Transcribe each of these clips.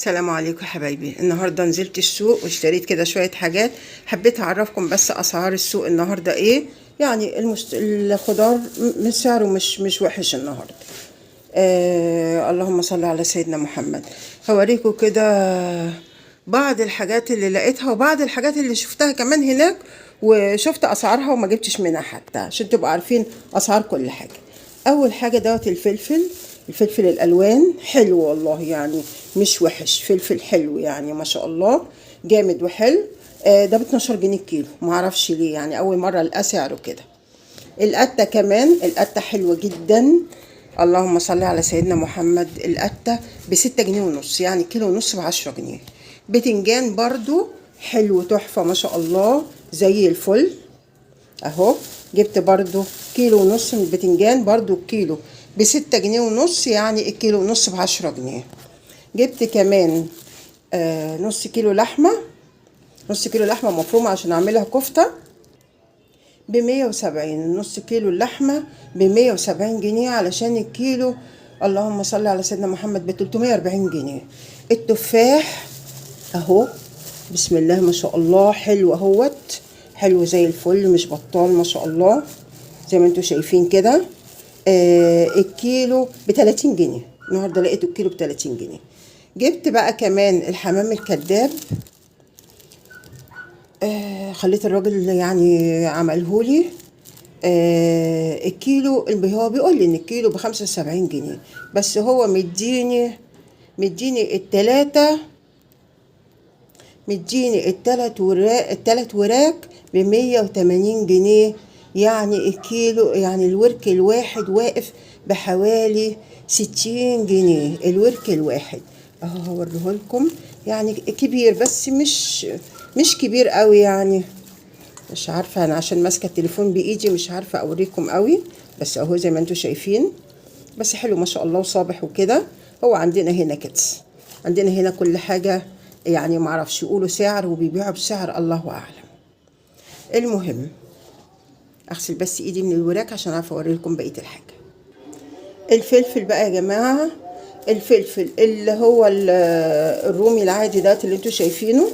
السلام عليكم حبايبي. النهارده نزلت السوق واشتريت كده شويه حاجات. حبيت اعرفكم بس اسعار السوق النهارده ايه. يعني الخضار سعره مش وحش النهارده. اللهم صل على سيدنا محمد. هوريكم كده بعض الحاجات اللي لقيتها وبعض الحاجات اللي شفتها كمان هناك، وشفت اسعارها وما جبتش منها حتى عشان تبقوا عارفين اسعار كل حاجه. اول حاجه دوت الفلفل الالوان حلو والله، يعني مش وحش، فلفل حلو يعني ما شاء الله، جامد وحلو. ده ب 12 جنيه الكيلو، ما اعرفش ليه، يعني اول مره القى سعره كده. القته كمان، القته حلوه جدا، اللهم صل على سيدنا محمد. القته ب6 جنيه ونص، يعني كيلو ونص ب10 جنيه. بتنجان برضو حلو تحفه ما شاء الله زي الفل اهو. جبت برضو كيلو ونص من البتنجان، برضو الكيلو ب6 جنيه ونص، يعني الكيلو ونص ب10 جنيه. جبت كمان نص كيلو لحمة، نص كيلو لحمة مفرومة عشان اعملها كفتة ب170. نص كيلو اللحمة ب170 جنيه، علشان الكيلو اللهم صل على سيدنا محمد ب340 جنيه. التفاح اهو بسم الله ما شاء الله حلو اهوت، حلو زي الفل مش بطال ما شاء الله زي ما انتوا شايفين كده. الكيلو ب30 جنيه، النهارده لقيته الكيلو ب30 جنيه. جبت بقى كمان الحمام الكذاب، خليت الراجل يعني عملهولي. الكيلو هو بيقول لي ان الكيلو ب75 جنيه، بس هو مديني التلات وراك ب180 جنيه، يعني الكيلو، يعني الورك الواحد واقف بحوالي 60 جنيه الورك الواحد اهو. هوريهولكم يعني كبير بس مش كبير قوي، يعني مش عارفه انا عشان ماسكه التليفون بايدي مش عارفه اوريكم قوي، بس اهو زي ما انتوا شايفين، بس حلو ما شاء الله وصابح وكده. هو عندنا هنا كده، عندنا هنا كل حاجه، يعني معرفش يقولوا سعر وبيبيعوا بسعر الله اعلم. المهم اغسل بس ايدي من الوراك عشان اعرف اوريلكم بقيه الحاجه. الفلفل بقى يا جماعه، الفلفل اللي هو الرومي العادي ده اللي انتوا شايفينه،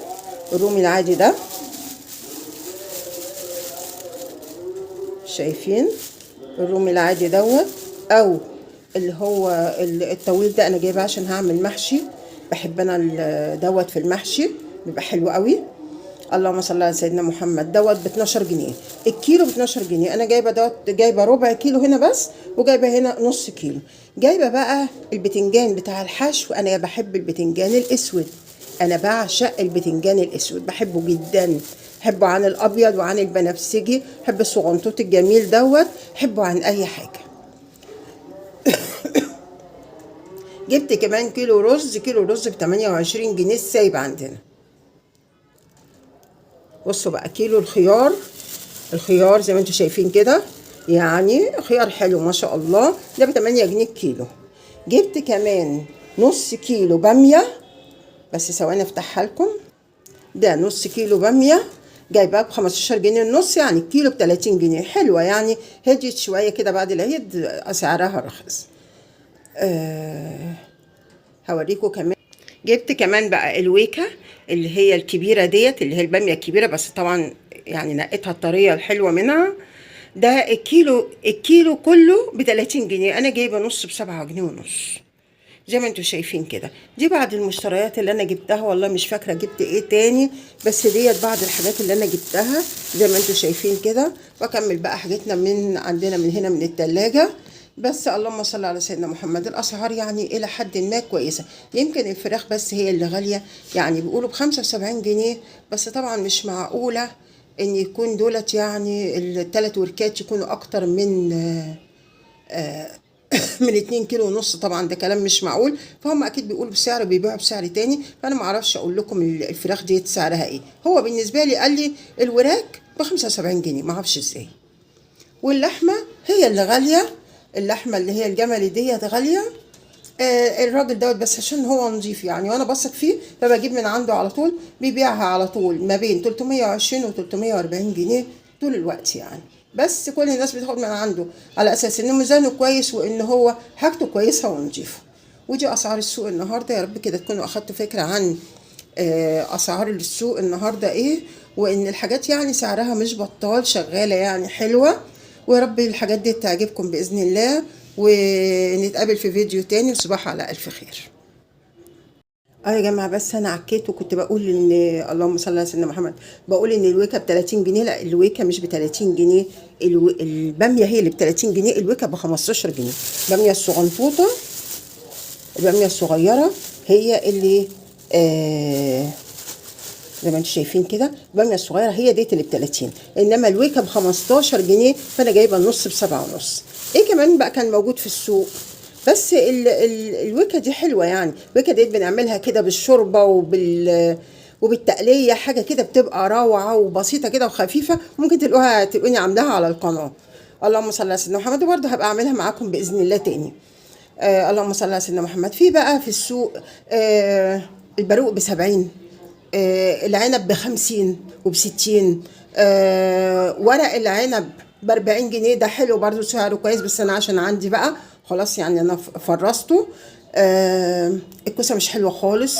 الرومي العادي ده شايفين، الرومي العادي دوت، او اللي هو الطويل ده انا جايباه عشان هعمل محشي، بحب انا دوت في المحشي بيبقى حلو قوي. اللهم صل على سيدنا محمد. دوت ب12 جنيه الكيلو، ب12 جنيه. انا جايبه دوت، جايبه ربع كيلو هنا بس، وجايبه هنا نص كيلو. جايبه بقى البتنجان بتاع الحشو، انا بحب البتنجان الاسود، انا بعشق البتنجان الاسود بحبه جدا، بحبه عن الابيض وعن البنفسجي، بحب الصغنطوط الجميل دوت، بحبه عن اي حاجه. جبت كمان كيلو رز، كيلو رز ب28 جنيه السايب عندنا. بصوا بقى كيلو الخيار زي ما انتوا شايفين كده، يعني خيار حلو ما شاء الله، ده ب8 جنيه الكيلو. جبت كمان نص كيلو باميه، بس ثواني افتحها لكم. ده نص كيلو باميه جايباه ب15 جنيه النص، يعني الكيلو ب30 جنيه، حلوه يعني، هديت شويه كده بعد العيد سعرها رخص. هوريكم كمان. جبت كمان بقى الويكة اللي هي الكبيرة ديت، اللي هي البامية الكبيرة، بس طبعا يعني نقيتها الطرية الحلوة منها. ده الكيلو كله ب30 جنيه، انا جايبة نص ب7 جنيه ونص زي ما انتوا شايفين كده. دي بعض المشتريات اللي انا جبتها، والله مش فاكرة جبت ايه تاني، بس ديت بعض الحاجات اللي انا جبتها زي ما انتوا شايفين كده. واكمل بقى حاجتنا من عندنا من هنا من التلاجة. بس اللهم صل على سيدنا محمد. الاسعار يعني الى حد ما كويسه، يمكن الفراخ بس هي اللي غاليه، يعني بيقولوا ب75 جنيه، بس طبعا مش معقوله ان يكون دولت يعني الثلاث وركات يكونوا اكتر من من 2 كيلو ونص، طبعا ده كلام مش معقول، فهم اكيد بيقولوا بسعر بيبيعوا بسعر تاني، فانا ما اعرفش اقول لكم الفراخ دي سعرها ايه. هو بالنسبه لي قال لي الوراك ب75 جنيه، ما اعرفش ازاي. واللحمه هي اللي غاليه، اللحمه اللي هي الجملي ديت غاليه. الراجل دوت بس عشان هو نظيف يعني وانا بثق فيه، فبجيب من عنده على طول، بيبيعها على طول ما بين 320 و 340 جنيه طول الوقت يعني. بس كل الناس بتاخد من عنده على اساس ان ميزانه كويس وان هو حاجته كويسه ونظيفه. ودي اسعار السوق النهارده. يا رب كده تكونوا اخدتوا فكره عن اسعار السوق النهارده ايه، وان الحاجات يعني سعرها مش بطال، شغاله يعني حلوه. ويا رب الحاجات دي تعجبكم باذن الله، ونتقابل في فيديو تاني، وصباح على الف خير. يا جماعه، بس انا عكيت وكنت بقول ان اللهم صل على سيدنا محمد، بقول ان الويكه ب 30 جنيه. لا، الويكه مش ب 30 جنيه. الباميه هي اللي ب 30 جنيه، الويكه ب 15 جنيه. الباميه الصغنطوطه، الباميه الصغيره هي اللي زي ما انتم شايفين كده، الباميه الصغيره هي ديت اللي ب 30، انما الويكه ب 15 جنيه. فانا جايبه النص ب 7.5. ايه كمان بقى كان موجود في السوق؟ بس الويكه دي حلوه يعني. الويكه ديت بنعملها كده بالشوربه وبالتقليه، حاجه كده بتبقى روعه وبسيطه كده وخفيفه. ممكن تبقوني عاملاها على القناه. اللهم صل على سيدنا محمد. وبرده هبقى اعملها معاكم باذن الله تاني. اللهم صل على سيدنا محمد. في بقى في السوق البروق ب70، العنب ب50 وب60، ورق العنب ب40 جنيه. ده حلو برضو، سعره كويس، بس انا عشان عندي بقى خلاص يعني انا فرسته. الكوسه مش حلوه خالص،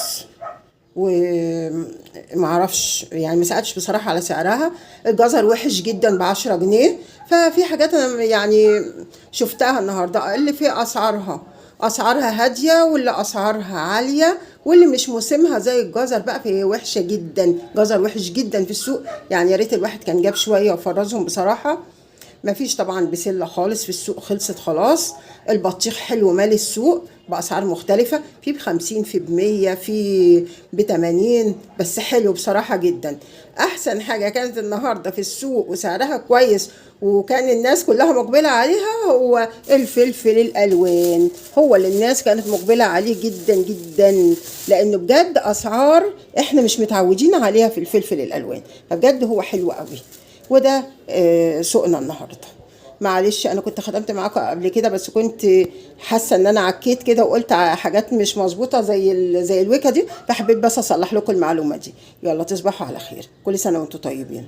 ومعرفش يعني، ما سألتش بصراحة على سعرها. الجزر وحش جدا ب10 جنيه. ففي حاجات انا يعني شفتها النهاردة اللي في اسعارها هادية، واللي اسعارها عالية، واللي مش موسمها زي الجزر بقى فهي وحشة جدا. جزر وحش جدا في السوق يعني. يا ريت الواحد كان جاب شوية وفرزهم بصراحة. مفيش طبعا بسلة خالص في السوق، خلصت خلاص. البطيخ حلو مالي السوق بأسعار مختلفة، في ب50، في ب100، في ب80، بس حلو بصراحة جدا. أحسن حاجة كانت النهاردة في السوق وسعرها كويس وكان الناس كلها مقبلة عليها هو الفلفل الألوان. هو اللي الناس كانت مقبلة عليه جدا جدا، لأنه بجد أسعار إحنا مش متعودين عليها في الفلفل الألوان، فبجد هو حلو قوي. وده سوقنا النهارده. معلش انا كنت خدمت معاكم قبل كده، بس كنت حاسه ان انا عكيت كده وقلت حاجات مش مظبوطه زي الويكه دي، فحبيت بس اصلح لكم المعلومه دي. يلا تصبحوا على خير، كل سنه وانتم طيبين.